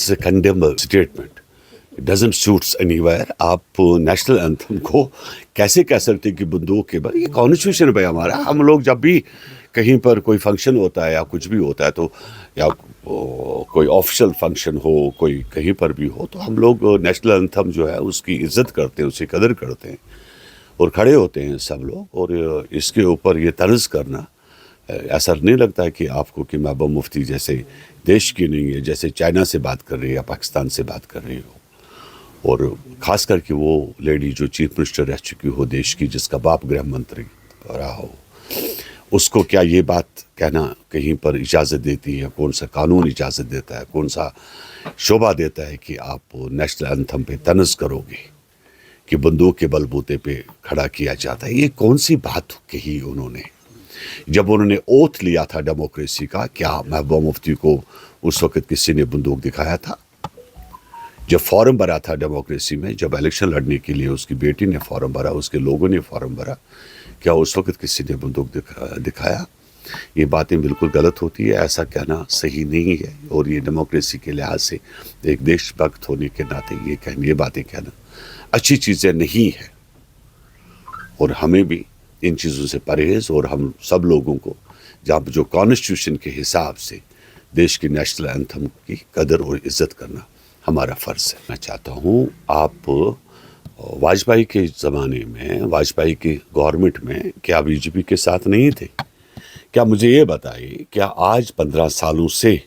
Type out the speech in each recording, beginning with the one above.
It's a condemnable statement. It doesn't suits anywhere. आप national anthem को कैसे कह सकते कि बंदूक के बाद, ये कॉन्स्टिट्यूशन है हमारा। हम लोग जब भी कहीं पर कोई फंक्शन होता है या कुछ भी होता है तो, या कोई ऑफिशियल फंक्शन हो, कोई कहीं पर भी हो, तो हम लोग नेशनल एंथम जो है उसकी इज्जत करते हैं, उसकी कदर करते हैं और खड़े होते हैं सब लोग। और इसके ऊपर ये तर्ज करना, ऐसा नहीं लगता है कि आपको कि महबूबा मुफ्ती जैसे देश की नहीं है, जैसे चाइना से बात कर रही है या पाकिस्तान से बात कर रही हो, और ख़ास करके वो लेडी जो चीफ मिनिस्टर रह चुकी हो देश की, जिसका बाप गृह मंत्री रहा हो, उसको क्या ये बात कहना कहीं पर इजाज़त देती है? कौन सा कानून इजाज़त देता है, कौन सा शोभा देता है कि आप नेशनल एंथम पे तनज़ करोगे कि बंदूक के बलबूते पे खड़ा किया जाता है? ये कौन सी बात कही उन्होंने? जब उन्होंने ओथ लिया था डेमोक्रेसी का, क्या महबूबा मुफ्ती को उस वक्त किसी ने बंदूक दिखाया था? जब फॉर्म भरा था डेमोक्रेसी में, जब इलेक्शन लड़ने के लिए उसकी बेटी ने फॉर्म भरा, उसके लोगों ने फॉर्म भरा, क्या उस वक्त किसी ने बंदूक दिखाया? ये बातें बिल्कुल गलत होती है, ऐसा कहना सही नहीं है। और ये डेमोक्रेसी के लिहाज से एक देशभक्त होने के नाते ये बातें कहना अच्छी चीज़ें नहीं है। और हमें भी इन चीज़ों से परहेज़, और हम सब लोगों को जहाँ जो कॉन्स्टिट्यूशन के हिसाब से देश की नेशनल एंथम की कदर और इज़्ज़त करना हमारा फ़र्ज़ है। मैं चाहता हूँ आप वाजपेयी के ज़माने में, वाजपेयी की गवर्नमेंट में क्या बीजेपी के साथ नहीं थे? क्या मुझे ये बताइए, क्या आज 15 सालों से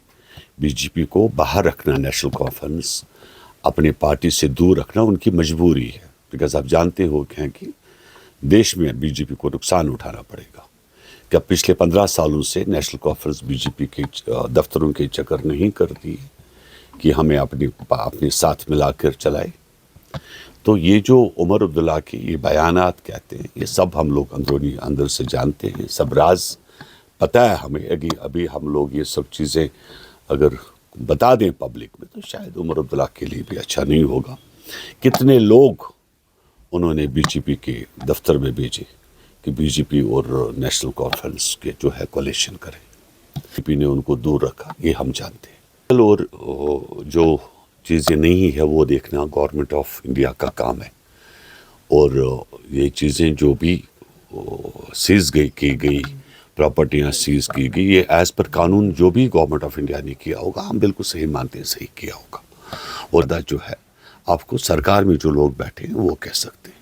बीजेपी को बाहर रखना, नेशनल कॉन्फ्रेंस अपने पार्टी से दूर रखना उनकी मजबूरी है? बिकॉज आप जानते हो कि देश में बीजेपी को नुकसान उठाना पड़ेगा। क्या पिछले 15 सालों से नेशनल कॉन्फ्रेंस बीजेपी के दफ्तरों के चक्कर नहीं करती है कि हमें अपने साथ मिलाकर चलाए? तो ये जो उमर अब्दुल्ला के ये बयानात कहते हैं, ये सब हम लोग अंदर से जानते हैं, सब राज पता है हमें। अभी हम लोग ये सब चीज़ें अगर बता दें पब्लिक में तो शायद उमर अब्दुल्ला के लिए भी अच्छा नहीं होगा। कितने लोग उन्होंने बीजेपी के दफ्तर में भेजे कि बीजेपी और नेशनल कॉन्फ्रेंस के जो है कोलिशन करें। बीजेपी ने उनको दूर रखा, ये हम जानते हैं। और जो चीज़ें नहीं है वो देखना गवर्नमेंट ऑफ इंडिया का काम है। और ये चीज़ें जो भी सीज की गई, प्रॉपर्टियाँ सीज की गई, ये एज़ पर कानून जो भी गवर्नमेंट ऑफ इंडिया ने किया होगा, हम बिल्कुल सही मानते हैं, सही किया होगा। और जो है आपको सरकार में जो लोग बैठे हैं वो कह सकते हैं।